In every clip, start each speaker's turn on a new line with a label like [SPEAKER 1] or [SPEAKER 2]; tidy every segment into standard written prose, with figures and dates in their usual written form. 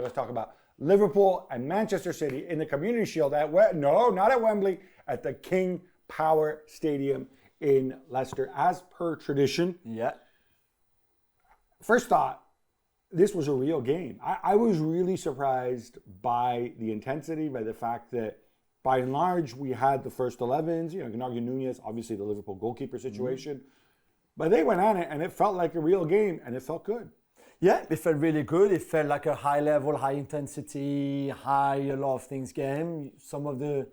[SPEAKER 1] Let's talk about Liverpool and Manchester City in the Community Shield not at Wembley, at the King Power Stadium in Leicester, as per tradition.
[SPEAKER 2] Yeah.
[SPEAKER 1] First thought, this was a real game. I was really surprised by the intensity, by the fact that, by and large, we had the first 11s. You can argue Nunez, obviously the Liverpool goalkeeper situation. But they went at it, and it felt like a real game, and it felt good.
[SPEAKER 2] Yeah, it felt really good. It felt like a high level, high intensity, a lot of things game. Some of the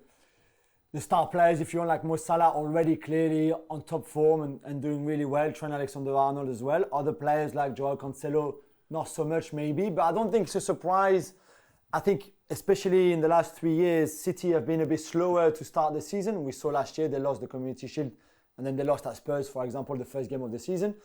[SPEAKER 2] star players, if you want, like Mo Salah, already clearly on top form and doing really well. Trent Alexander-Arnold as well. Other players like Joao Cancelo, not so much maybe, but I don't think it's a surprise. I think especially in the last 3 years, City have been a bit slower to start the season. We saw last year they lost the Community Shield and then they lost at Spurs, for example, the first game of the season.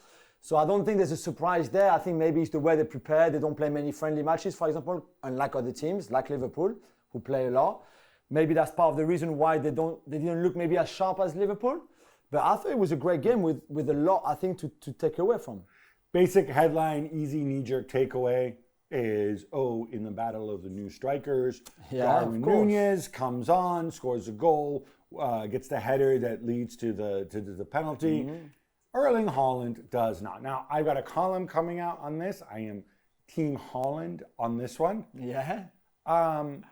[SPEAKER 2] So I don't think there's a surprise there. I think maybe it's the way they prepare. They don't play many friendly matches, for example, unlike other teams like Liverpool, who play a lot. Maybe that's part of the reason why they didn't look maybe as sharp as Liverpool. But I thought it was a great game with a lot, I think, to take away from.
[SPEAKER 1] Basic headline, easy knee-jerk takeaway is, in the battle of the new strikers, Darwin Nunez comes on, scores a goal, gets the header that leads to the penalty. Mm-hmm. Erling Haaland does not. Now, I've got a column coming out on this. I am Team Haaland on this one.
[SPEAKER 2] Yeah.
[SPEAKER 1] I'm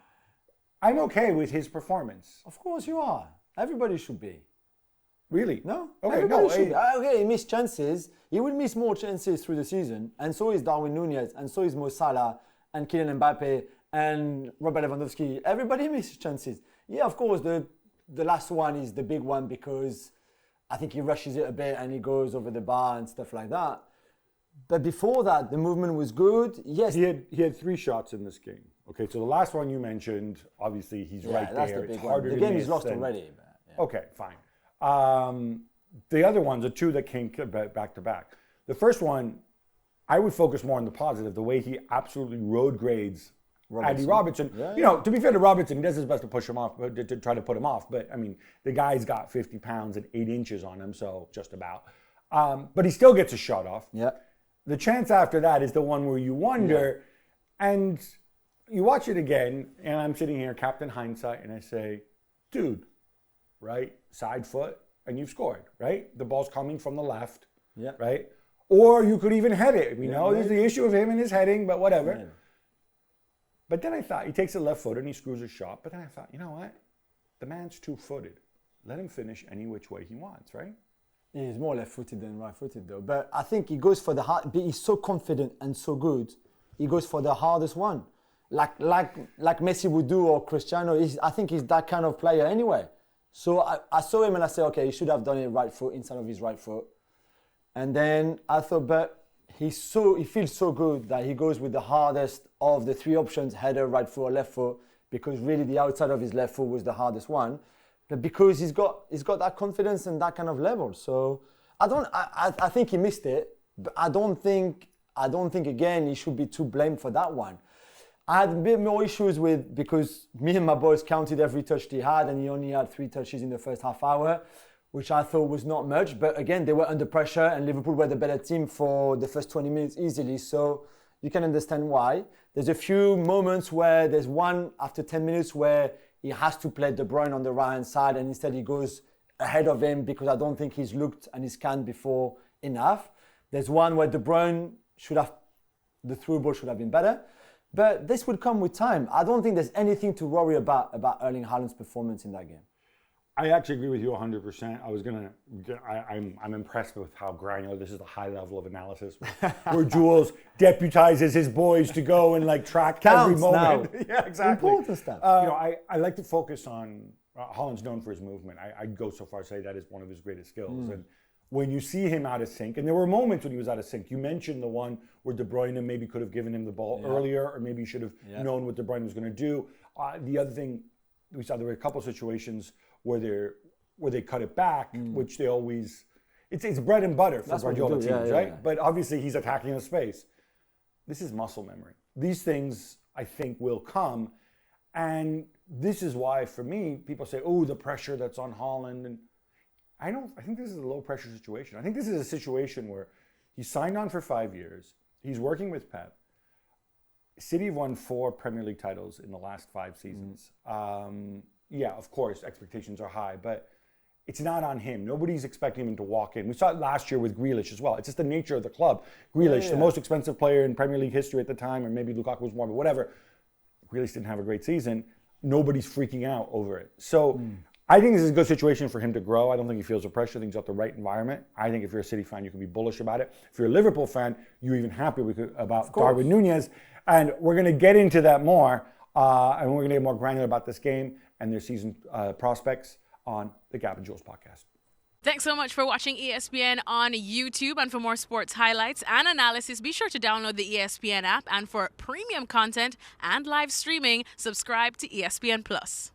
[SPEAKER 1] okay with his performance.
[SPEAKER 2] Of course you are. Everybody should be.
[SPEAKER 1] Really?
[SPEAKER 2] No?
[SPEAKER 1] Okay,
[SPEAKER 2] everybody should be. Okay, he missed chances. He will miss more chances through the season. And so is Darwin Nunez. And so is Mo Salah. And Kylian Mbappe. And Robert Lewandowski. Everybody misses chances. Yeah, of course, the last one is the big one because I think he rushes it a bit and he goes over the bar and stuff like that. But before that, the movement was good. Yes.
[SPEAKER 1] He had 3 shots in this game. Okay, so the last one you mentioned, obviously he's right
[SPEAKER 2] that's
[SPEAKER 1] there.
[SPEAKER 2] The big
[SPEAKER 1] it's harder
[SPEAKER 2] one.
[SPEAKER 1] to
[SPEAKER 2] The game
[SPEAKER 1] miss
[SPEAKER 2] is lost
[SPEAKER 1] than...
[SPEAKER 2] already. But,
[SPEAKER 1] yeah. Okay, fine. The other ones are 2 that came back to back. The first one, I would focus more on the positive, the way he absolutely road grades Andy Robertson. Yeah. To be fair to Robertson, he does his best to push him off, to try to put him off. But, I mean, the guy's got 50 pounds and 8 inches on him, so just about. But he still gets a shot off.
[SPEAKER 2] Yeah.
[SPEAKER 1] The chance after that is the one where you wonder, and you watch it again, and I'm sitting here, Captain Hindsight, and I say, dude, right, side foot, and you've scored, right? The ball's coming from the left, right? Or you could even head it. We know there's the issue of him and his heading, but whatever. Yeah. But then I thought, he takes a left foot and he screws a shot. But then I thought, you know what? The man's 2-footed. Let him finish any which way he wants, right?
[SPEAKER 2] He's more left-footed than right-footed, though. But I think he goes for the hard. He's so confident and so good. He goes for the hardest one, like Messi would do or Cristiano. I think he's that kind of player anyway. So I saw him and I said, okay, he should have done it right foot instead of his right foot. And then I thought, but he feels so good that he goes with the hardest of the 3 options: header, right foot, or left foot, because really the outside of his left foot was the hardest one. But because he's got that confidence and that kind of level. So I think he missed it, but I don't think again he should be too blamed for that one. I had a bit more issues because me and my boys counted every touch he had, and he only had 3 touches in the first half hour, which I thought was not much. But again, they were under pressure, and Liverpool were the better team for the first 20 minutes easily. So you can understand why. There's a few moments where there's one after 10 minutes where he has to play De Bruyne on the right-hand side, and instead he goes ahead of him because I don't think he's looked and he's scanned before enough. There's one where De Bruyne the through ball should have been better. But this will come with time. I don't think there's anything to worry about Erling Haaland's performance in that game.
[SPEAKER 1] I actually agree with you 100%. I'm impressed with how granular. This is the high level of analysis where Jules deputizes his boys to go and track every moment.
[SPEAKER 2] Now.
[SPEAKER 1] Yeah, exactly.
[SPEAKER 2] Important stuff.
[SPEAKER 1] I like to focus on Haaland's known for his movement. I'd go so far as to say that is one of his greatest skills. And when you see him out of sync, and there were moments when he was out of sync. You mentioned the one where De Bruyne maybe could have given him the ball earlier, or maybe should have known what De Bruyne was going to do. The other thing we saw, there were a couple of situations where they cut it back, which they always, it's bread and butter for Guardiola teams, right? Yeah. But obviously he's attacking the space. This is muscle memory. These things, I think, will come. And this is why, for me, people say, the pressure that's on Haaland. And I think this is a low pressure situation. I think this is a situation where he signed on for 5 years. He's working with Pep. City have won 4 Premier League titles in the last 5 seasons. Yeah, of course, expectations are high, but it's not on him. Nobody's expecting him to walk in. We saw it last year with Grealish as well. It's just the nature of the club. Grealish, the most expensive player in Premier League history at the time, or maybe Lukaku was more, but whatever. Grealish didn't have a great season. Nobody's freaking out over it. So I think this is a good situation for him to grow. I don't think he feels the pressure. I think he's got the right environment. I think if you're a City fan, you can be bullish about it. If you're a Liverpool fan, you're even happier about Darwin Núñez. And we're going to get into that more, and we're going to get more granular about this game and their season prospects on the Gab and Juls podcast.
[SPEAKER 3] Thanks so much for watching ESPN on YouTube. And for more sports highlights and analysis, be sure to download the ESPN app. And for premium content and live streaming, subscribe to ESPN Plus.